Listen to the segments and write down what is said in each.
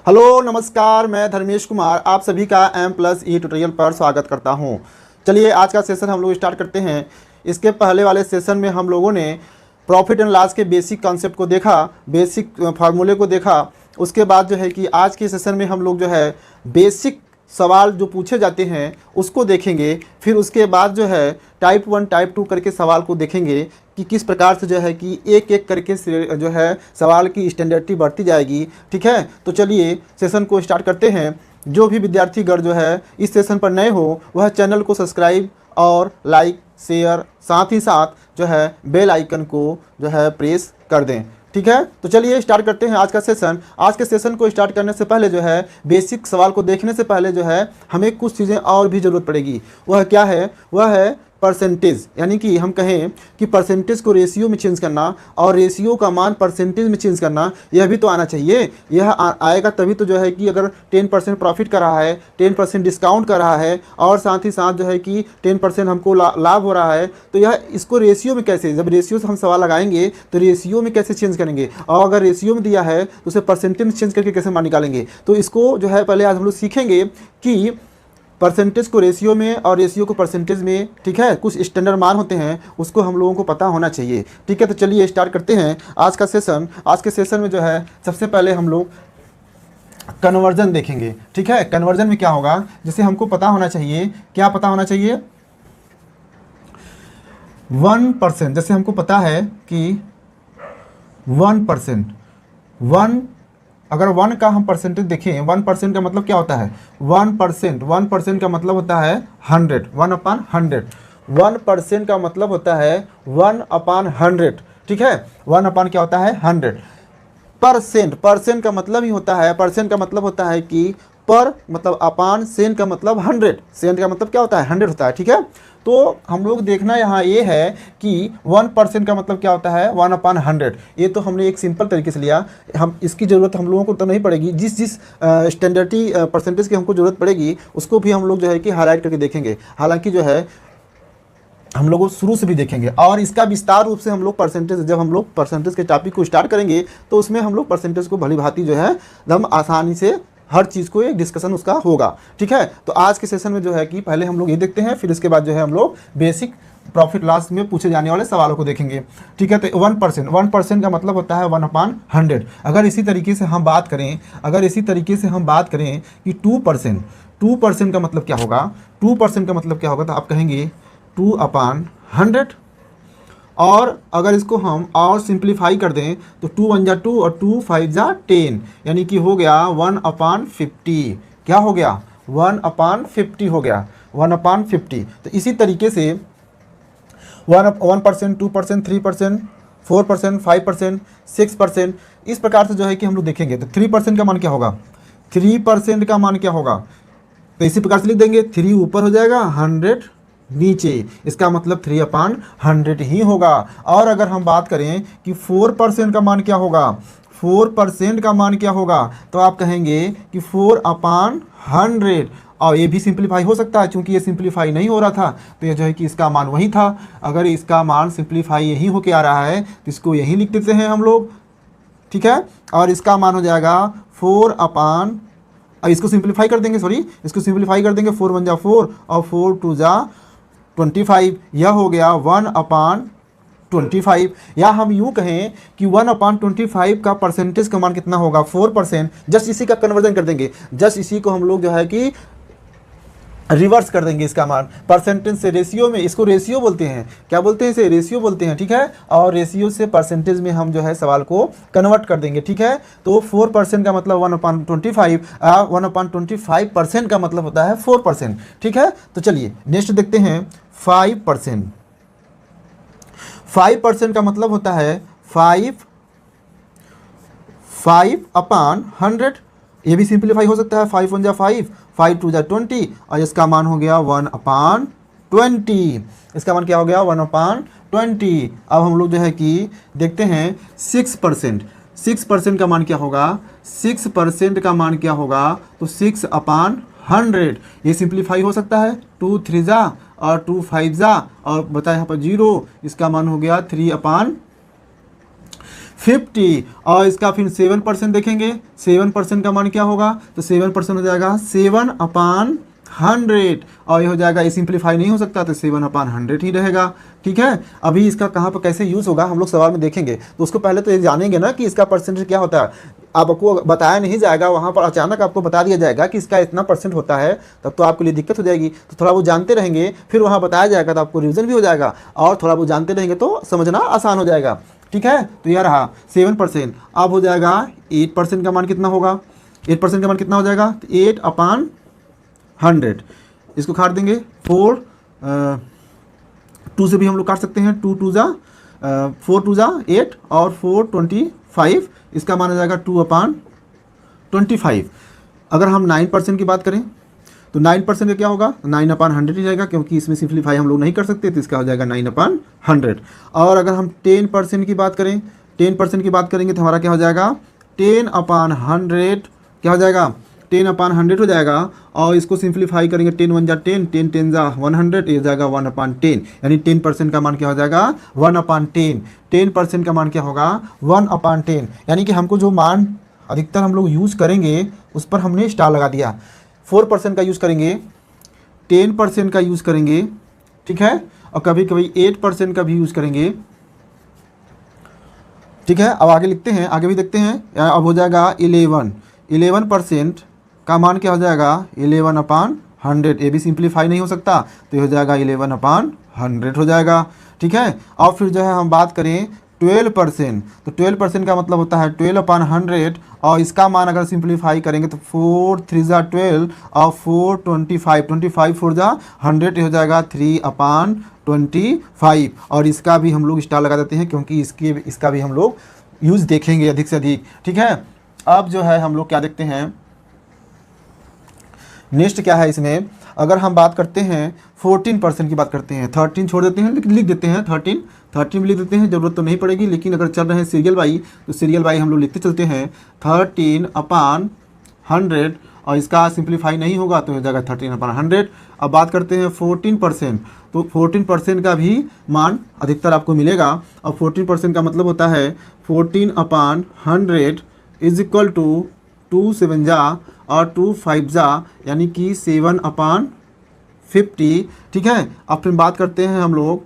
Hello नमस्कार, मैं धर्मेश कुमार आप सभी का M+E ट्यूटोरियल पर स्वागत करता हूं। चलिए आज का सेशन हम लोग स्टार्ट करते हैं। इसके पहले वाले सेशन में हम लोगों ने प्रॉफिट एंड लॉस के बेसिक कॉन्सेप्ट को देखा, बेसिक फार्मूले को देखा। उसके बाद जो है कि आज के सेशन में हम लोग जो है बेसिक सवाल जो पूछे जाते हैं उसको देखेंगे। फिर उसके बाद जो है टाइप 1 टाइप 2 करके सवाल को देखेंगे कि किस प्रकार से जो है कि एक एक करके जो है सवाल की स्टैंडर्डिटी बढ़ती जाएगी। ठीक है, तो चलिए सेशन को स्टार्ट करते हैं। जो भी विद्यार्थीगण जो है इस सेशन पर नए हो वह चैनल को सब्सक्राइब और लाइक शेयर साथ ही साथ जो है बेल आइकन को जो है प्रेस कर दें। ठीक है, तो चलिए स्टार्ट करते हैं आज का सेशन। आज के सेशन को स्टार्ट करने से पहले जो है बेसिक सवाल को देखने से पहले जो है हमें कुछ चीज़ें और भी ज़रूरत पड़ेगी। वह क्या है? वह है परसेंटेज। यानी कि हम कहें कि परसेंटेज को रेशियो में चेंज करना और रेशियो का मान परसेंटेज में चेंज करना, यह भी तो आना चाहिए। यह आएगा तभी तो जो है कि अगर 10% प्रॉफिट कर रहा है, 10% डिस्काउंट कर रहा है और साथ ही साथ जो है कि 10% हमको लाभ हो रहा है, तो यह इसको रेशियो में कैसे, जब रेशियो से हम सवाल लगाएंगे तो रेशियो में कैसे चेंज करेंगे, और अगर रेशियो में दिया है तो उसे परसेंटेज में चेंज करके कैसे मान निकालेंगे। तो इसको जो है पहले आज हम लोग सीखेंगे कि परसेंटेज को रेशियो में और रेशियो को परसेंटेज में, ठीक है, कुछ स्टैंडर्ड मान होते हैं उसको हम लोगों को पता होना चाहिए। ठीक है, तो चलिए स्टार्ट करते हैं आज का सेशन। आज के सेशन में जो है सबसे पहले हम लोग कन्वर्जन देखेंगे। ठीक है, कन्वर्जन में क्या होगा, जिसे हमको पता होना चाहिए, क्या पता होना चाहिए, 1%। जैसे हमको पता है कि 1%, अगर 1 का हम परसेंटेज देखें, 1% का मतलब क्या होता है, 1% का मतलब होता है 100, 1/100। 1% का मतलब होता है 1/100। ठीक है, 1 क्या होता है, 100। परसेंट का मतलब ही होता है, परसेंट का मतलब होता है कि पर मतलब अपान, सेंट का मतलब 100, सेंट का मतलब क्या होता है, 100 होता है। ठीक है, तो हम लोग देखना यहाँ ये है कि 1% का मतलब क्या होता है, 1/100। ये तो हमने एक सिंपल तरीके से लिया, हम इसकी ज़रूरत हम लोगों को तो नहीं पड़ेगी। जिस स्टैंडर्डी परसेंटेज की हमको ज़रूरत पड़ेगी उसको भी हम लोग जो है कि हाईलाइट करके देखेंगे। हालांकि जो है हम लोग शुरू से भी देखेंगे और इसका विस्तार रूप से हम लोग परसेंटेज, जब हम लोग परसेंटेज के टॉपिक को स्टार्ट करेंगे तो उसमें हम लोग परसेंटेज को भली भांति जो है एकदम आसानी से हर चीज़ को एक डिस्कशन उसका होगा। ठीक है, तो आज के सेशन में जो है कि पहले हम लोग ये देखते हैं, फिर इसके बाद जो है हम लोग बेसिक प्रॉफिट लॉस में पूछे जाने वाले सवालों को देखेंगे। ठीक है, तो 1% का मतलब होता है 1/100। अगर इसी तरीके से हम बात करें, कि 2% का मतलब क्या होगा, 2% का मतलब क्या होगा, तो आप कहेंगे 2/100। और अगर इसको हम और सिंप्लीफाई कर दें तो 2 1 जा 2 और 2 5 जा 10, यानी कि हो गया 1/50। क्या हो गया, 1/50 हो गया, 1/50। तो इसी तरीके से 1%, 2%, 3%, 4%, 5%, 6%, इस प्रकार से जो है कि हम लोग देखेंगे। तो 3% का मान क्या होगा, 3% का मान क्या होगा, तो इसी प्रकार से लिख देंगे, 3 ऊपर हो जाएगा, 100 नीचे, इसका मतलब 3/100 ही होगा। और अगर हम बात करें कि 4% का मान क्या होगा, 4% का मान क्या होगा, तो आप कहेंगे कि 4/100। और ये भी सिंप्लीफाई हो सकता है, क्योंकि ये सिंप्लीफाई नहीं हो रहा था तो ये जो है कि इसका मान वही था। अगर इसका मान सिंप्लीफाई यही होके आ रहा है तो इसको यही लिख देते हैं हम लोग। ठीक है, और इसका मान हो जाएगा 4/, इसको सिंप्लीफाई कर देंगे, 4 1 जा 4 और 4 2 जा 25, यह हो गया 1/25। या हम यूँ कहें कि 1/25 का परसेंटेज का मान कितना होगा, 4%। जस्ट इसी का कन्वर्जन कर देंगे, जस्ट इसी को हम लोग जो है कि रिवर्स कर देंगे इसका मान, परसेंटेज से रेशियो में। इसको रेशियो बोलते हैं, क्या बोलते हैं इसे, रेशियो बोलते हैं। ठीक है, और रेशियो से परसेंटेज में हम जो है सवाल को कन्वर्ट कर देंगे। ठीक है, तो 4% का मतलब 1/25, 1/25% का मतलब होता है 4%। ठीक है, तो चलिए नेक्स्ट देखते हैं 5%। 5% का मतलब होता है 5/100। ये भी सिंप्लीफाई हो सकता है, 5 1 जा 5, 5 2 जा 20 और इसका मान हो गया 1/20। इसका मान क्या हो गया, 1/20। अब हम लोग जो है कि देखते हैं 6% का मान क्या होगा, 6% का मान क्या होगा, तो 6/100। ये सिंप्लीफाई हो सकता है, 2 3 जा और 2 5 जा और बताए यहाँ पर 0, इसका मान हो गया 50 और इसका फिर 7% देखेंगे, 7% का मान क्या होगा, तो 7% हो जाएगा 7/100 और ये हो जाएगा, ये सिंप्लीफाई नहीं हो सकता तो 7/100 ही रहेगा। ठीक है, अभी इसका कहाँ पर कैसे यूज़ होगा हम लोग सवाल में देखेंगे, तो उसको पहले तो ये जानेंगे ना कि इसका परसेंटेज क्या होता है। आपको बताया नहीं जाएगा, वहाँ पर अचानक आपको बता दिया जाएगा कि इसका इतना % होता है, तब तो आपके लिए दिक्कत हो जाएगी। तो थोड़ा वो जानते रहेंगे, फिर वहाँ बताया जाएगा तो आपको रिवीजन भी हो जाएगा, और थोड़ा वो जानते रहेंगे तो समझना आसान हो जाएगा। ठीक है, तो यह रहा 7%। अब हो जाएगा 8% का मान कितना होगा, 8% का मान कितना हो जाएगा, 8/100 इसको काट देंगे 4 2 से भी हम लोग काट सकते हैं, 2 2 जा 4 2 जा 8 और 4 25, इसका मान हो जाएगा 2/25। अगर हम 9% की बात करें तो 9% का क्या होगा, 9/100 ही जाएगा, क्योंकि इसमें सिंप्लीफाई हम लोग नहीं कर सकते, तो इसका हो जाएगा 9/100। और अगर हम 10% की बात करें, 10% की बात करेंगे तो हमारा क्या हो जाएगा, 10/100 क्या हो जाएगा, 10/100 हो जाएगा। और इसको सिंप्लीफाई करेंगे, 10 1 जा 10, 10 10 जा 100, ये हो जाएगा 1/10, यानी 10% का मान क्या हो जाएगा, 1/10। 10% का मान क्या होगा, 1/10, यानी कि हमको जो मान अधिकतर हम लोग यूज़ करेंगे उस पर हमने स्टार लगा दिया। 4% का यूज़ करेंगे, 10% का यूज़ करेंगे, ठीक है, और कभी कभी 8% का भी यूज़ करेंगे। ठीक है, अब आगे लिखते हैं, आगे भी देखते हैं। अब हो जाएगा 11% का मान क्या हो जाएगा, 11/100, ये भी सिंप्लीफाई नहीं हो सकता, तो ये हो जाएगा 11/100 हो जाएगा। ठीक है, और फिर जो है हम बात करें 12%, तो 12% का मतलब होता है 12/100, और इसका मान अगर सिंप्लीफाई करेंगे तो 4 3 जा 12 और 4 25, 25 4 जा 100, ये हो जाएगा 3/25, और इसका भी हम लोग स्टार लगा देते हैं, क्योंकि इसका भी हम लोग यूज़ देखेंगे अधिक से अधिक। ठीक है, अब जो है हम लोग क्या देखते हैं, नेक्स्ट क्या है इसमें, अगर हम बात करते हैं 14% की बात करते हैं, 13 छोड़ देते हैं, लेकिन लिख देते हैं 13 भी लिख देते हैं, ज़रूरत तो नहीं पड़ेगी, लेकिन अगर चल रहे हैं सीरियल बाई तो सीरियल बाई हम लोग लिखते चलते हैं 13/100, और इसका सिंप्लीफाई नहीं होगा तो हो जाएगा 13/100। अब बात करते हैं 14%, तो 14% का भी मान अधिकतर आपको मिलेगा, और 14% का मतलब होता है 14/100 इज इक्वल टू 2 7 जा और 2 5 जा, यानी कि 7/50। ठीक है, अब फिर बात करते हैं हम लोग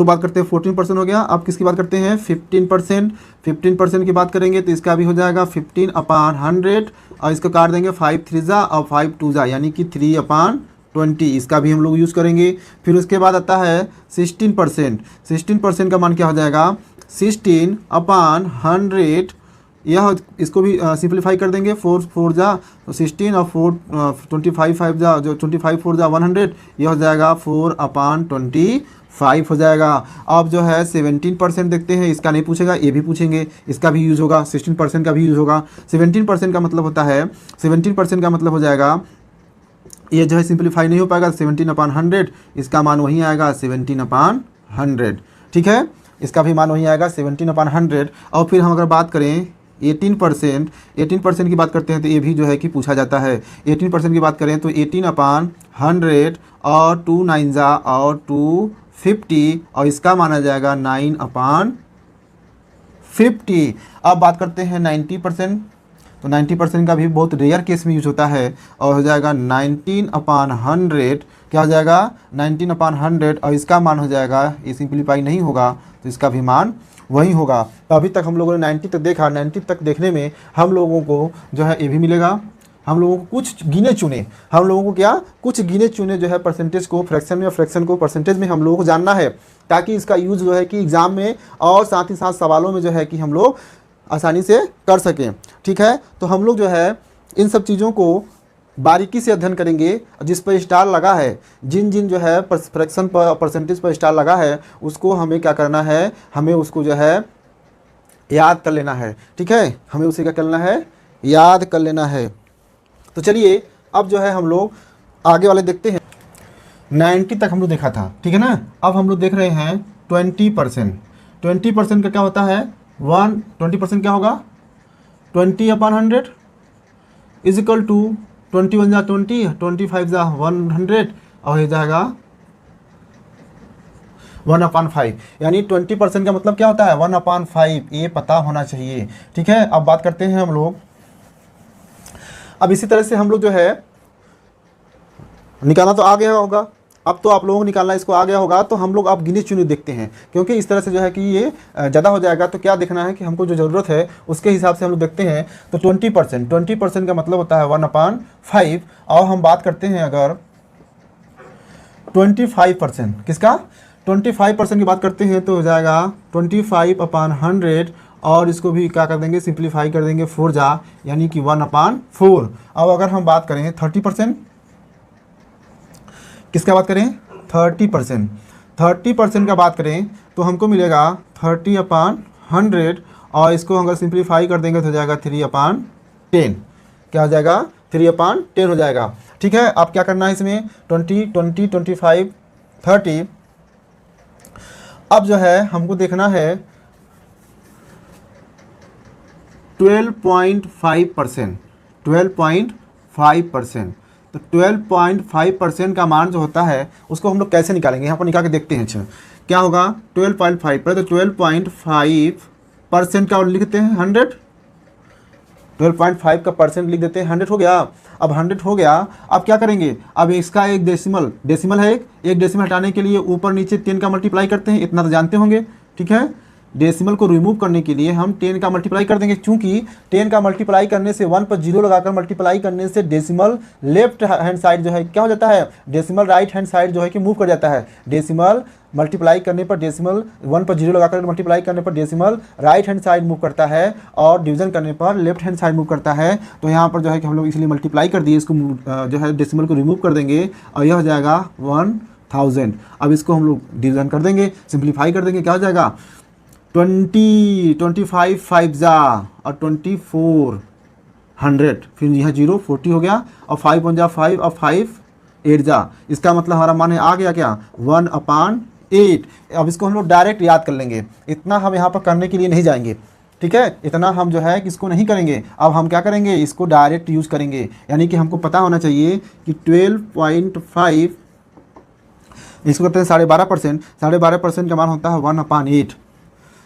बात करते हैं 14% हो गया। अब किसकी बात करते हैं, 15% की बात करेंगे तो इसका भी हो जाएगा 15/100, और इसको काट देंगे 5 3 जा और 5 2 जा, यानी कि 3/20, इसका भी हम लोग यूज़ करेंगे। फिर उसके बाद आता है 16% का मान क्या हो जाएगा, 16/100, यह इसको भी सिंप्लीफाई कर देंगे, 4 4 जा तो 16 और 4 25 5 जा, जो 25 4 जा 100, यह हो जाएगा 4/25 हो जाएगा। अब जो है 17% देखते हैं, इसका नहीं पूछेगा, ये भी पूछेंगे, इसका भी यूज़ होगा, 16% का भी यूज़ होगा। 17% का मतलब होता है, 17% का मतलब हो जाएगा, ये जो है सिंप्लीफाई नहीं हो पाएगा, 17/100, इसका मान वही आएगा 17/100। ठीक है, इसका भी मान वही आएगा 17/100। और फिर हम अगर बात करें 18% की बात करते हैं, तो ये भी जो है कि पूछा जाता है। 18% की बात करें तो 18/100 और 2 9 जा और 250, और इसका माना जाएगा 9/50। अब बात करते हैं 90%, तो 90% का भी बहुत रेयर केस में यूज होता है, और हो जाएगा 19/100, क्या हो जाएगा 19/100, और इसका मान हो जाएगा, ये सिंप्लीफाई नहीं होगा तो इसका भी मान वही होगा। तो अभी तक हम लोगों ने 90 तक देखा, 90 तक देखने में हम लोगों को जो है ये भी मिलेगा, हम लोगों को कुछ गिने चुने, हम लोगों को क्या कुछ गिने चुने जो है परसेंटेज को फ्रैक्शन में, फ्रैक्शन को परसेंटेज में हम लोगों को जानना है, ताकि इसका यूज़ जो है कि एग्ज़ाम में और साथ ही साथ सवालों में जो है कि हम लोग आसानी से कर सकें। ठीक है, तो हम लोग जो है इन सब चीज़ों को बारीकी से अध्ययन करेंगे। जिस पर स्टार लगा है, जिन जिन जो है फ्रैक्शन पर परसेंटेज पर स्टार लगा है, उसको हमें क्या करना है, हमें उसको जो है याद कर लेना है। ठीक है, हमें उसे क्या करना है, याद कर लेना है। तो चलिए अब जो है हम लोग आगे वाले देखते हैं। 90 तक हम लोग देखा था, ठीक है ना। अब हम लोग देख रहे हैं 20%। 20% का क्या होता है, 20% क्या होगा, 20/100 इज इक्वल टू 21 जा 20, 25 जा 100, और ये जाएगा 1/5, यानी 20% का मतलब क्या होता है 1/5, ये पता होना चाहिए। ठीक है, अब बात करते हैं हम लोग, अब इसी तरह से हम लोग जो है निकालना तो आ गया होगा, अब तो आप लोगों को निकालना इसको आ गया होगा, तो हम लोग अब गिने चुने देखते हैं, क्योंकि इस तरह से जो है कि ये ज़्यादा हो जाएगा। तो क्या देखना है कि हमको जो ज़रूरत है उसके हिसाब से हम लोग देखते हैं। तो 20% का मतलब होता है 1/5, और हम बात करते हैं अगर 25%, किसका 25% की बात करते हैं तो हो जाएगा 25/100, और इसको भी क्या कर देंगे सिंप्लीफाई कर देंगे 4 जा, यानी कि 1/4। अब अगर हम बात करें 30%, किसका बात करें 30% का बात करें तो हमको मिलेगा 30/100, और इसको अगर सिंप्लीफाई कर देंगे तो हो जाएगा 3/10। क्या हो जाएगा 3/10 हो जाएगा। ठीक है, अब क्या करना है इसमें 20, 20, 25, 30। अब जो है हमको देखना है 12.5%, 12.5%। तो 12.5% का मान जो होता है उसको हम लोग कैसे निकालेंगे, यहाँ पर निकाल के देखते हैं। अच्छा क्या होगा 12.5 पर, तो 12.5% का लिखते हैं 100, 12.5 का परसेंट लिख देते हैं 100 हो गया। अब 100 हो गया, अब क्या करेंगे, अब इसका एक डेसिमल है, एक डेसिमल हटाने के लिए ऊपर नीचे 10 का मल्टीप्लाई करते हैं, इतना तो जानते होंगे। ठीक है, डेसिमल को रिमूव करने के लिए हम 10 का मल्टीप्लाई कर देंगे, चूंकि 10 का मल्टीप्लाई करने से 1 पर 0 लगाकर मल्टीप्लाई करने से डेसिमल लेफ्ट हैंड साइड जो है क्या हो जाता है, डेसिमल राइट हैंड साइड जो है कि मूव कर जाता है। डेसिमल मल्टीप्लाई करने पर डेसिमल 1 पर 0 लगाकर मल्टीप्लाई करने पर decimal right hand side move करता है, और डिवीजन करने पर लेफ्ट हैंड साइड मूव करता है। तो यहाँ पर जो है कि हम लोग इसलिए मल्टीप्लाई कर दिए, इसको जो है डेसिमल को रिमूव कर देंगे, और यह हो जाएगा 1000। अब इसको हम लोग डिवीजन कर देंगे, सिंप्लीफाई कर देंगे, क्या हो जाएगा 20, 25 5 जा और 2400, फिर यहाँ 0 40 हो गया, और 5 1 जा 5 और 5 8 जा। इसका मतलब हमारा मान आ गया क्या 1/8। अब इसको हम लोग डायरेक्ट याद कर लेंगे, इतना हम यहाँ पर करने के लिए नहीं जाएंगे। ठीक है, इतना हम जो है कि इसको नहीं करेंगे। अब हम क्या करेंगे, इसको डायरेक्ट यूज़ करेंगे, यानी कि हमको पता होना चाहिए कि 12.5 इसको कहते हैं 12.5%। 12.5% का मान होता है 1/8।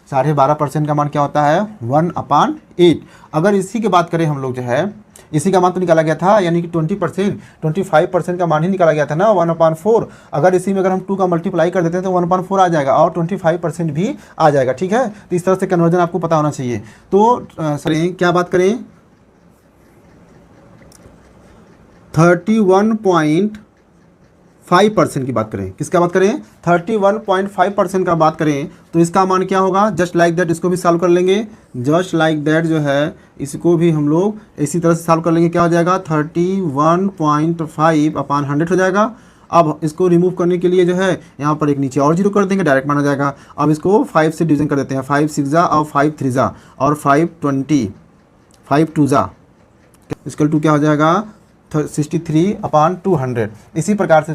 12.5% का मान क्या होता है 1/8। अगर इसी की बात करें हम लोग जो है, इसी का मान तो निकाला गया था, यानी कि 20%, 25% का मान ही निकाला गया था ना 1/4। अगर इसी में अगर हम 2 का मल्टीप्लाई कर देते हैं तो 1/4 आ जाएगा, और 25% भी आ जाएगा। ठीक है, तो इस तरह से कन्वर्जन आपको पता होना चाहिए। तो सर क्या बात करें 31.5% की बात करें, किसका बात करें 31.5% का बात करें, तो इसका मान क्या होगा, जस्ट लाइक दैट इसको भी सॉल्व कर लेंगे। जस्ट लाइक दैट जो है इसको भी हम लोग इसी तरह से सॉल्व कर लेंगे। क्या हो जाएगा 31.5/100 हो जाएगा। अब इसको रिमूव करने के लिए जो है यहाँ पर एक नीचे और 0 कर देंगे, डायरेक्ट माना जाएगा। अब इसको 5 से डिवीजन कर देते हैं, 5 6 जा और 5 3 जा और 5 20, 5 2 जा, इसकल टू क्या हो जाएगा 63/200। इसी प्रकार से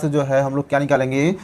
जो है हम लोग क्या निकालेंगे,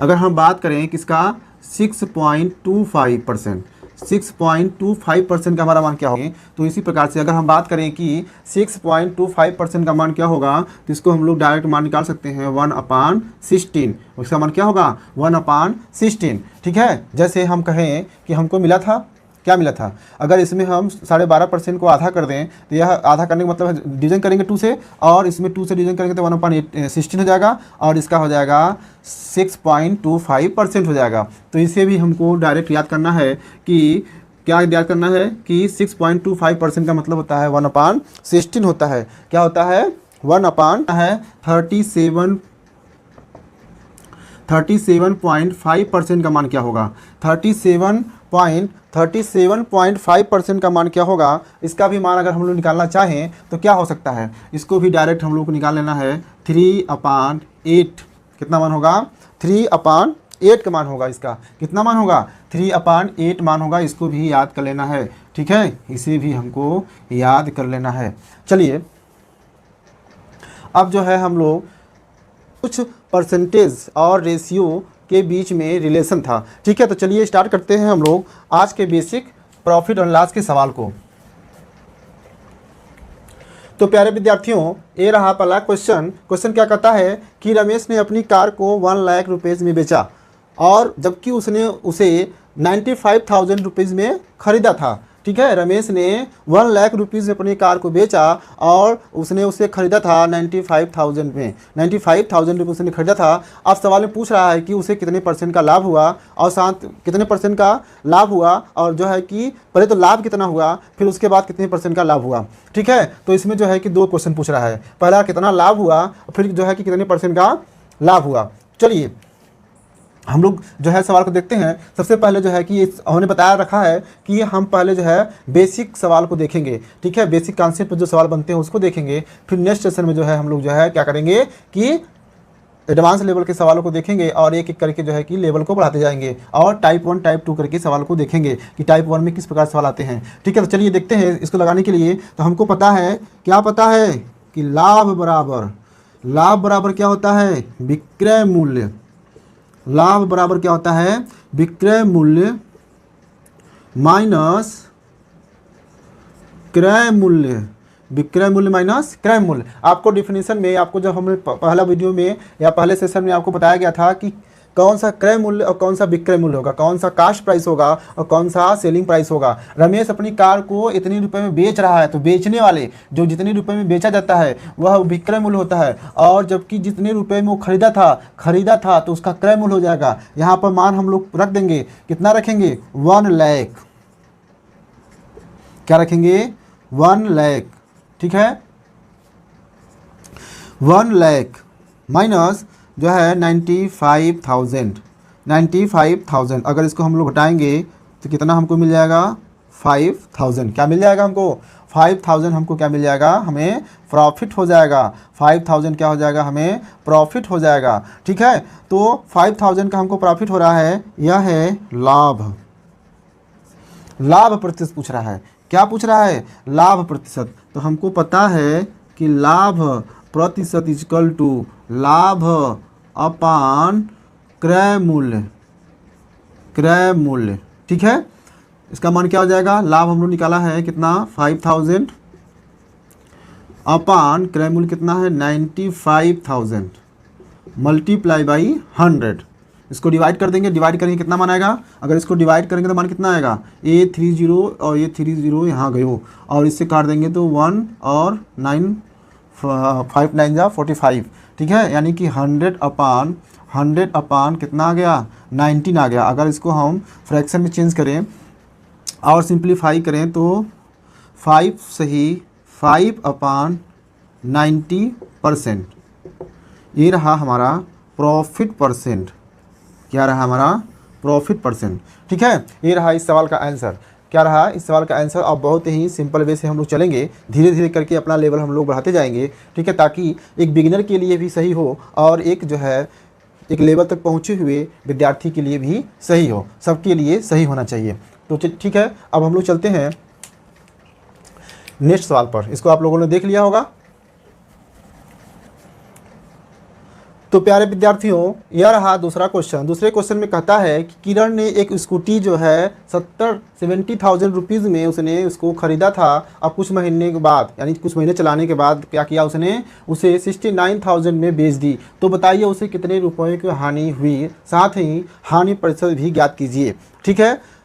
अगर हम बात करें किसका 6.25%, 6.25% का हमारा मान क्या होगा। तो इसी प्रकार से अगर हम बात करें कि 6.25% का मान क्या होगा, तो इसको हम लोग डायरेक्ट मान निकाल सकते हैं 1/16। उसका मान क्या होगा 1/16। ठीक है, जैसे हम कहें कि हमको मिला था, क्या मिला था, अगर इसमें हम 12.5% को आधा कर दें, तो यह आधा करने का मतलब है डिवीजन करेंगे 2 से, और इसमें 2 से डिवीजन करेंगे तो 1/16 हो जाएगा, और इसका हो जाएगा 6.25% हो जाएगा। तो इसे भी हमको डायरेक्ट याद करना है कि क्या याद करना है कि 6.25% का मतलब होता है 1/16 होता है। क्या होता है 37.5% का मान क्या होगा, 37.5% का मान क्या होगा। इसका भी मान अगर हम लोग निकालना चाहें तो क्या हो सकता है, इसको भी डायरेक्ट हम लोग को निकाल लेना है 3/8। कितना मान होगा 3/8 का मान होगा। इसका कितना मान होगा 3/8 मान होगा। इसको भी याद कर लेना है। ठीक है, इसे भी हमको याद कर लेना है। चलिए अब जो है हम लोग कुछ परसेंटेज और रेशियो के बीच में रिलेशन था। ठीक है, तो चलिए स्टार्ट करते हैं हम लोग आज के बेसिक प्रॉफिट और लॉस के सवाल को। तो प्यारे विद्यार्थियों, ये रहा पहला क्वेश्चन। क्वेश्चन क्या कहता है कि रमेश ने अपनी कार को 1 लाख रुपीज़ में बेचा और जबकि उसने उसे 95,000 रुपीज़ में खरीदा था। ठीक है, रमेश ने 1 लाख रुपीज़ में अपनी कार को बेचा और उसने उसे खरीदा था 95,000 में। 95,000 रुपये उसने खरीदा था। अब सवाल में पूछ रहा है कि उसे कितने % का लाभ हुआ और साथ कितने % का लाभ हुआ, और जो है कि पहले तो लाभ कितना हुआ, फिर उसके बाद कितने % का लाभ हुआ। ठीक है, तो इसमें जो है कि 2 क्वेश्चन पूछ रहा है। पहला कितना लाभ हुआ, फिर जो है कि कितने % का लाभ हुआ। चलिए हम लोग जो है सवाल को देखते हैं। सबसे पहले जो है कि उन्होंने बताया रखा है कि हम पहले जो है बेसिक सवाल को देखेंगे। ठीक है, बेसिक कॉन्सेप्ट पर जो सवाल बनते हैं उसको देखेंगे। फिर नेक्स्ट सेशन में जो है हम लोग जो है क्या करेंगे कि एडवांस लेवल के सवालों को देखेंगे और एक एक करके जो है कि लेवल को बढ़ाते जाएंगे और टाइप 1 टाइप 2 करके सवाल को देखेंगे कि टाइप 1 में किस प्रकार सवाल आते हैं। ठीक है, तो चलिए देखते हैं। इसको लगाने के लिए तो हमको पता है, क्या पता है कि लाभ बराबर क्या होता है, विक्रय मूल्य। लाभ बराबर क्या होता है, विक्रय मूल्य माइनस क्रय मूल्य। विक्रय मूल्य माइनस क्रय मूल्य। आपको डिफिनीशन में, आपको जब हमने पहला वीडियो में या पहले सेशन में आपको बताया गया था कि कौन सा क्रय मूल्य और कौन सा विक्रय मूल्य होगा, कौन सा कास्ट प्राइस होगा और कौन सा सेलिंग प्राइस होगा। रमेश अपनी कार को इतने रुपए में बेच रहा है, तो बेचने वाले जो जितने रुपए में बेचा जाता है वह विक्रय मूल्य होता है, और जबकि जितने रुपए में वो खरीदा था तो उसका क्रय मूल्य हो जाएगा। यहाँ पर मान हम लोग रख देंगे, कितना रखेंगे, 1 लाख। क्या रखेंगे, 1 लाख। ठीक है, 1 लाख माइनस जो है 95,000। अगर इसको हम लोग घटाएंगे तो कितना हमको मिल जाएगा, 5,000। क्या मिल जाएगा हमको, 5,000 हमको क्या मिल जाएगा, हमें प्रॉफिट हो जाएगा। 5,000 क्या हो जाएगा, हमें प्रॉफिट हो जाएगा। ठीक है, तो 5,000 का हमको प्रॉफिट हो रहा है। यह है लाभ प्रतिशत पूछ रहा है। क्या पूछ रहा है, लाभ प्रतिशत। तो हमको पता है कि लाभ प्रतिशत इक्वल टू लाभ अपान क्रय मूल्य। ठीक है, इसका मान क्या हो जाएगा, लाभ हम लोग निकाला है कितना, 5,000 अपान क्रय मूल्य कितना है, 95,000 मल्टीप्लाई बाई 100। इसको डिवाइड कर देंगे, डिवाइड करेंगे कितना मान आएगा, अगर इसको डिवाइड करेंगे तो मान कितना आएगा, ये 30 और ये 30 यहाँ गए हो, और इससे काट देंगे तो 1 और 9 5 9 जा 45। ठीक है, यानी कि 100 अपान कितना आ गया, 19 आ गया। अगर इसको हम फ्रैक्शन में चेंज करें और सिंप्लीफाई करें तो 5 अपान 90%। ये रहा हमारा प्रॉफिट परसेंट। क्या रहा हमारा, प्रॉफिट परसेंट। ठीक है, ये रहा इस सवाल का आंसर। क्या रहा इस सवाल का आंसर। और बहुत ही सिंपल वे से हम लोग चलेंगे, धीरे धीरे करके अपना लेवल हम लोग बढ़ाते जाएंगे। ठीक है, ताकि एक बिगिनर के लिए भी सही हो और एक जो है एक लेवल तक पहुँचे हुए विद्यार्थी के लिए भी सही हो, सबके लिए सही होना चाहिए। तो ठीक है, अब हम लोग चलते हैं नेक्स्ट सवाल पर। इसको आप लोगों ने देख लिया होगा। तो प्यारे विद्यार्थियों, यह रहा दूसरा क्वेश्चन। दूसरे क्वेश्चन में कहता है कि किरण ने एक स्कूटी जो है 70,000 रुपीज़ में उसने उसको ख़रीदा था। अब कुछ महीने के बाद, यानी कुछ महीने चलाने के बाद क्या किया, उसने उसे 69,000 में बेच दी। तो बताइए उसे कितने रुपए की हानि हुई, साथ ही हानि प्रतिशत भी ज्ञात कीजिए। ठीक है,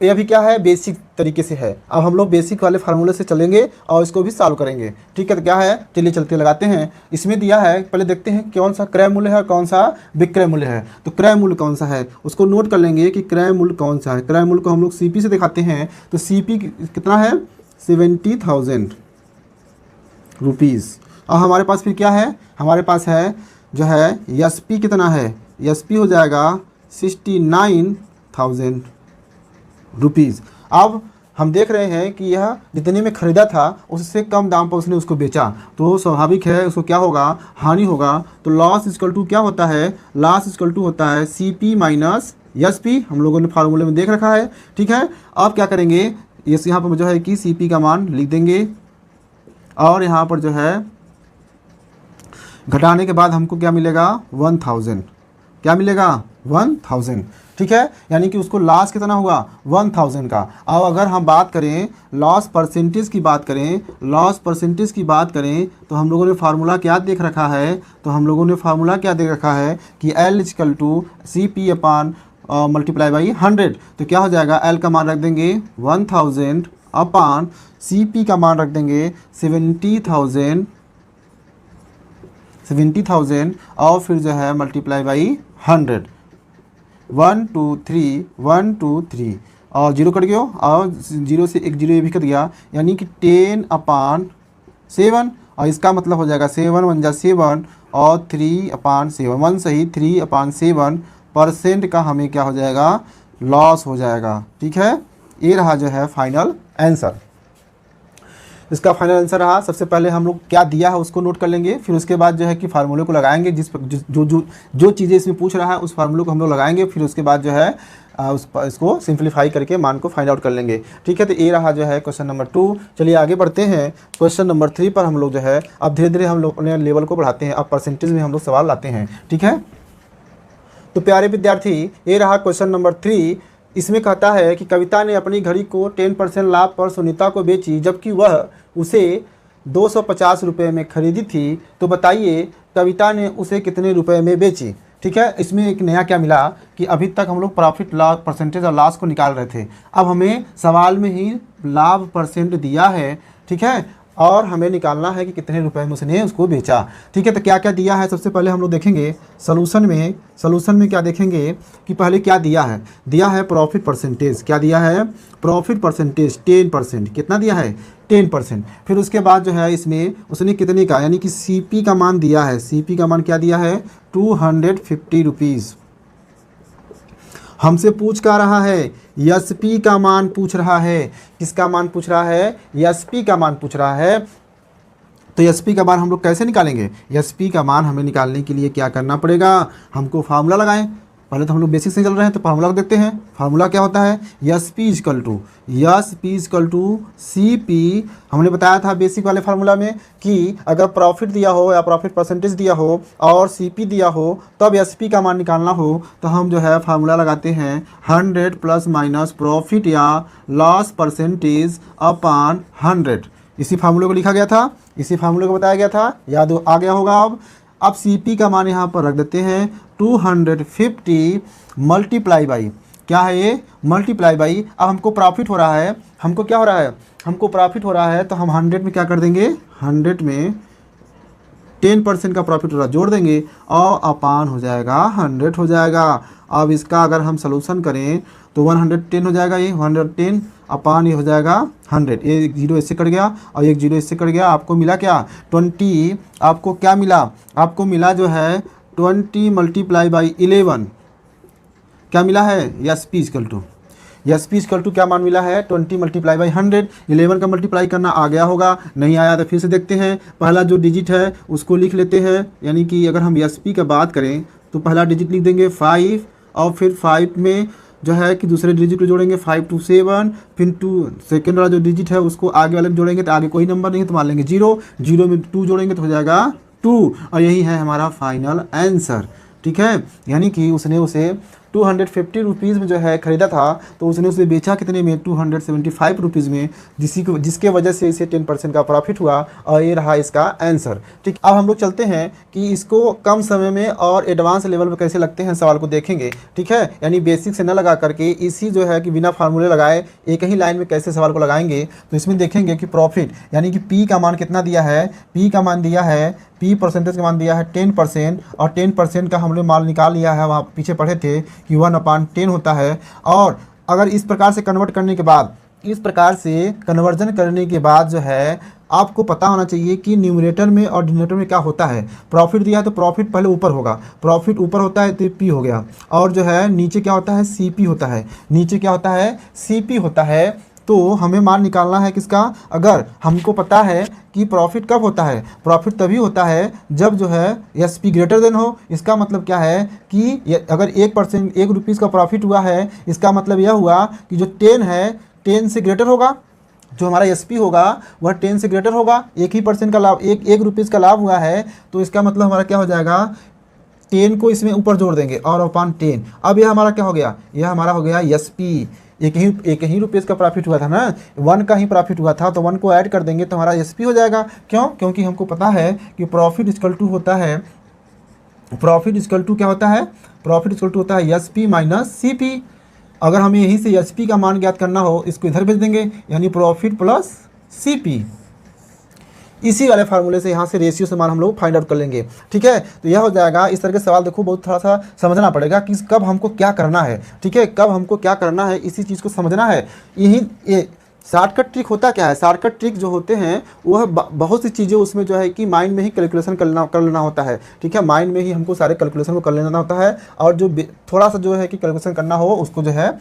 ये अभी क्या है, बेसिक तरीके से है। अब हम लोग बेसिक वाले फार्मूले से चलेंगे और इसको भी सॉल्व करेंगे। ठीक है, तो क्या है, चलिए चलते लगाते हैं। इसमें दिया है, पहले देखते हैं कौन सा क्रय मूल्य है, कौन सा विक्रय मूल्य है। तो क्रय मूल्य कौन सा है उसको नोट कर लेंगे कि क्रय मूल्य कौन सा है। क्रय मूल्य को हम लोग CP से दिखाते हैं। तो CP कितना है, 70,000 रुपीज़। और हमारे पास फिर क्या है, हमारे पास है जो है SP कितना है, SP हो जाएगा 69,000 रुपीज़। अब हम देख रहे हैं कि यह जितने में ख़रीदा था उससे कम दाम पर उसने उसको बेचा, तो स्वाभाविक है उसको क्या होगा, हानि होगा। तो लॉस इक्वल टू क्या होता है, लॉस इक्वल टू होता है CP माइनस SP। हम लोगों ने फार्मूले में देख रखा है। ठीक है, अब क्या करेंगे, ये यहाँ पर जो है कि CP का मान लिख देंगे और यहाँ पर जो है घटाने के बाद हमको क्या मिलेगा, 1000। क्या मिलेगा, 1000। ठीक है, यानी कि उसको लॉस कितना हुआ 1000 का। अब अगर हम बात करें लॉस परसेंटेज की बात करें, लॉस परसेंटेज की बात करें तो हम लोगों ने फार्मूला क्या देख रखा है, तो हम लोगों ने फार्मूला क्या देख रखा है कि L = CP upon multiply by 100। तो क्या हो जाएगा, L का मान रख देंगे 1000 अपान CP का मान रख देंगे 70,000 और फिर जो है मल्टीप्लाई बाई 100। 1 2 3 1 2 3 और जीरो कट गया और जीरो से एक जीरो ये भी कट गया, यानी कि 10/7 और इसका मतलब हो जाएगा 7 1 जा 7 और 3/7 1 सही 3/7% का हमें क्या हो जाएगा, लॉस हो जाएगा। ठीक है, ये रहा जो है फाइनल आंसर। इसका फाइनल आंसर रहा। सबसे पहले हम लोग क्या दिया है उसको नोट कर लेंगे, फिर उसके बाद जो है कि फार्मूले को लगाएंगे, जो चीज़ें इसमें पूछ रहा है उस फार्मूले को हम लोग लगाएंगे, फिर उसके बाद जो है इसको सिंप्लीफाई करके मान को फाइंड आउट कर लेंगे। ठीक है, तो ये रहा जो है क्वेश्चन नंबर 2। चलिए आगे बढ़ते हैं क्वेश्चन नंबर 3 पर। हम लोग जो है अब धीरे धीरे हम लोग अपने लेवल को बढ़ाते हैं, अब परसेंटेज में हम लोग सवाल लाते हैं। ठीक है, तो प्यारे विद्यार्थी ये रहा क्वेश्चन नंबर 3। इसमें कहता है कि कविता ने अपनी घड़ी को 10% लाभ पर सुनीता को बेची, जबकि वह उसे 250 रुपये में खरीदी थी। तो बताइए कविता ने उसे कितने रुपए में बेची। ठीक है, इसमें एक नया क्या मिला कि अभी तक हम लोग प्रॉफिट लॉस परसेंटेज और लॉस को निकाल रहे थे, अब हमें सवाल में ही लाभ परसेंट दिया है। ठीक है, और हमें निकालना है कि कितने रुपए में उसने उसको बेचा। ठीक है, तो क्या क्या दिया है सबसे पहले हम लोग देखेंगे सॉल्यूशन में क्या देखेंगे कि पहले क्या दिया है प्रॉफिट परसेंटेज। क्या दिया है, प्रॉफिट परसेंटेज 10%। कितना दिया है, 10%। फिर उसके बाद जो है इसमें उसने कितने का, यानी कि CP का मान दिया है। CP का मान क्या दिया है, 250 रुपीज़। हमसे पूछ क्या रहा है, SP का मान पूछ रहा है। किसका मान पूछ रहा है, SP का मान पूछ रहा है। तो SP का मान हम लोग कैसे निकालेंगे, SP का मान हमें निकालने के लिए क्या करना पड़ेगा, हमको फार्मूला लगाएं। पहले तो हम लोग बेसिक से चल रहे हैं तो फार्मूला देखते हैं। फार्मूला क्या होता है, SP = CP। हमने बताया था बेसिक वाले फार्मूला में कि अगर प्रॉफिट दिया हो या प्रॉफिट परसेंटेज दिया हो और CP दिया हो तब SP का मान निकालना हो तो हम जो है फार्मूला लगाते हैं 100 प्लस माइनस प्रॉफिट या लॉस परसेंटेज अपान 100। इसी फार्मूले को लिखा गया था, इसी फार्मूले को बताया गया था, याद आ गया होगा। अब CP का मान यहाँ पर रख देते हैं 250 मल्टीप्लाई बाई, क्या है ये, मल्टीप्लाई बाई। अब हमको प्रॉफिट हो रहा है, हमको क्या हो रहा है, हमको प्रॉफिट हो रहा है तो हम 100 में क्या कर देंगे, 100 में 10% का प्रॉफिट हो रहा है जोड़ देंगे और अपान हो जाएगा 100 हो जाएगा। अब इसका अगर हम सलूशन करें तो 110 हो जाएगा, ये 110 अपान ये हो जाएगा 100। एक जीरो इससे कट गया और एक जीरो इससे कट गया, आपको मिला क्या 20। आपको क्या मिला, आपको मिला जो है 20 मल्टीप्लाई बाई 11। क्या मिला है, SP = क्या मान मिला है 20 मल्टीप्लाई बाई 100। 11 का मल्टीप्लाई करना आ गया होगा, नहीं आया तो फिर से देखते हैं। पहला जो डिजिट है उसको लिख लेते हैं, यानी कि अगर हम SP का बात करें तो पहला डिजिट लिख देंगे 5 और फिर 5 में जो है कि दूसरे डिजिट को जोड़ेंगे 5 2 7, फिर 2 सेकेंड वाला जो डिजिट है उसको आगे वाले में जोड़ेंगे तो आगे कोई नंबर नहीं है तो मान लेंगे 0, 0 में 2 जोड़ेंगे तो हो जाएगा 2 और यही है हमारा फाइनल आंसर। ठीक है, यानी कि उसने उसे 250 रुपीज़ में जो है ख़रीदा था तो उसने उसे बेचा कितने में, 275 रुपीज़ में, जिसके वजह से इसे 10% का प्रॉफिट हुआ और ये रहा इसका आंसर। ठीक, अब हम लोग चलते हैं कि इसको कम समय में और एडवांस लेवल पर कैसे लगते हैं सवाल को देखेंगे। ठीक है, यानी बेसिक से न लगा करके इसी जो है कि बिना फार्मूले लगाए एक ही लाइन में कैसे सवाल को लगाएंगे। तो इसमें देखेंगे कि प्रॉफिट यानी कि P का मान कितना दिया है, P का मान दिया है, P परसेंटेज का मान दिया है 10% और 10% का हमने मान निकाल लिया है, वहाँ पीछे पढ़े थे कि 1/10 होता है। और अगर इस प्रकार से कन्वर्ट करने के बाद, इस प्रकार से कन्वर्जन करने के बाद जो है आपको पता होना चाहिए कि न्यूमरेटर में और डिनोमिनेटर में क्या होता है। प्रॉफिट दिया है तो प्रॉफिट पहले ऊपर होगा, प्रॉफिट ऊपर होता है तो P हो गया, और जो है नीचे क्या होता है, CP होता है, नीचे क्या होता है, CP होता है। तो हमें मान निकालना है किसका, अगर हमको पता है कि प्रॉफिट कब होता है, प्रॉफिट तभी होता है जब जो है SP ग्रेटर देन हो। इसका मतलब क्या है कि अगर 1% 1 रुपीज़ का प्रॉफिट हुआ है, इसका मतलब यह हुआ कि जो 10 है 10 से ग्रेटर होगा, जो हमारा SP होगा वह 10 से ग्रेटर होगा। 1% का लाभ, एक रुपीज़ का लाभ हुआ है तो इसका मतलब हमारा क्या हो जाएगा, 10 को इसमें ऊपर जोड़ देंगे और अपॉन 10। अब यह हमारा क्या हो गया, यह हमारा हो गया एसपी। एक ही रुपये का प्रॉफिट हुआ था ना, 1 का ही प्रॉफिट हुआ था, तो 1 को ऐड कर देंगे तो हमारा एसपी हो जाएगा। क्यों? क्योंकि हमको पता है कि प्रॉफिट इक्वल टू होता है, प्रॉफिट इक्वल टू क्या होता है, प्रॉफिट इक्वल टू होता है एसपी माइनस सीपी। अगर हमें यहीं से एसपी का मान ज्ञात करना हो, इसको इधर भेज देंगे, यानी प्रॉफिट प्लस सीपी। इसी वाले फार्मूले से यहाँ से रेशियो से मान हम लोग फाइंड आउट कर लेंगे। ठीक है, तो यह हो जाएगा। इस तरह के सवाल देखो बहुत थोड़ा सा समझना पड़ेगा कि कब हमको क्या करना है। ठीक है, कब हमको क्या करना है, इसी चीज़ को समझना है। ये शॉर्टकट ट्रिक होता क्या है, शॉर्टकट ट्रिक जो होते हैं वह बहुत सी चीज़ें उसमें जो है कि माइंड में ही कैलकुलेशन कर लेना होता है। ठीक है, माइंड में ही हमको सारे कैलकुलेशन को कर लेना होता है, और जो थोड़ा सा जो है कि कैलकुलेशन करना हो उसको जो है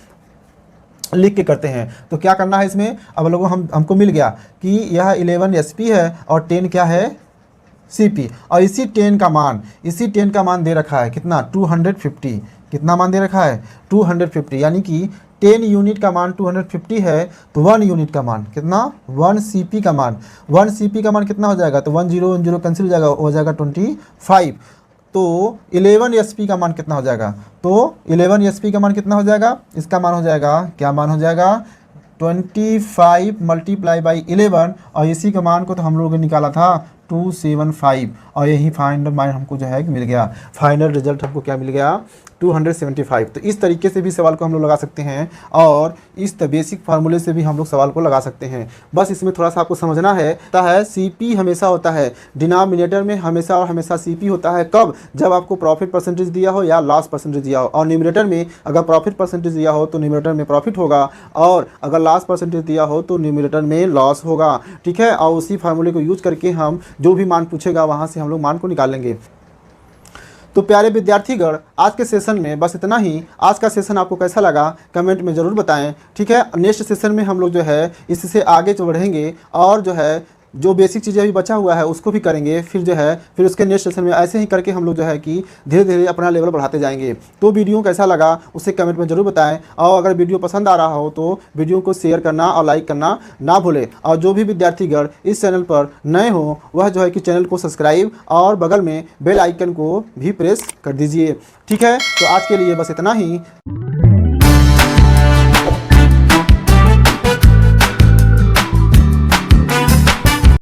लिख के करते हैं। तो क्या करना है इसमें, अब लोगों हमको मिल गया कि यह 11 एसपी है और 10 क्या है, सीपी। और इसी 10 का मान दे रखा है कितना, 250। कितना मान दे रखा है, 250। यानी कि 10 यूनिट का मान 250 है, तो 1 यूनिट का मान कितना, 1 सीपी का मान, 1 सीपी का मान कितना हो जाएगा, तो 1 0 1 0 कैंसिल हो जाएगा, हो जाएगा 25। तो 11 एसपी का मान कितना हो जाएगा, तो 11 एसपी का मान कितना हो जाएगा, इसका मान हो जाएगा, क्या मान हो जाएगा, 25 मल्टीप्लाई बाई 11। और इसी का मान को तो हम लोगों ने निकाला था 275, और यही फाइनल मान हमको जो है मिल गया। फाइनल रिजल्ट हमको क्या मिल गया, 275। तो इस तरीके से भी सवाल को हम लोग लगा सकते हैं, और इस बेसिक फार्मूले से भी हम लोग सवाल को लगा सकते हैं। बस इसमें थोड़ा सा आपको समझना है सीपी हमेशा होता है डिनोमिनेटर में, हमेशा और हमेशा सीपी होता है। कब? जब आपको प्रॉफिट परसेंटेज दिया हो या लॉस परसेंटेज दिया हो। और न्यूमरेटर में अगर प्रॉफिट परसेंटेज दिया हो तो न्यूमरेटर में प्रॉफिट होगा, और अगर लॉस परसेंटेज दिया हो तो न्यूमरेटर में लॉस होगा। ठीक है, और उसी फार्मूले को यूज करके हम जो भी मान पूछेगा वहाँ से हम लोग मान को निकाल लेंगे। तो प्यारे विद्यार्थीगण, आज के सेशन में बस इतना ही। आज का सेशन आपको कैसा लगा कमेंट में ज़रूर बताएं। ठीक है, नेक्स्ट सेशन में हम लोग जो है इससे आगे बढ़ेंगे, और जो है जो बेसिक चीज़ें अभी बचा हुआ है उसको भी करेंगे। फिर उसके नेक्स्ट सेशन में ऐसे ही करके हम लोग जो है कि धीरे धीरे अपना लेवल बढ़ाते जाएंगे। तो वीडियो कैसा लगा उसे कमेंट में ज़रूर बताएं, और अगर वीडियो पसंद आ रहा हो तो वीडियो को शेयर करना और लाइक करना ना भूलें। और जो भी विद्यार्थीगण इस चैनल पर नए हो वह जो है कि चैनल को सब्सक्राइब और बगल में बेल आइकन को भी प्रेस कर दीजिए। ठीक है, तो आज के लिए बस इतना ही।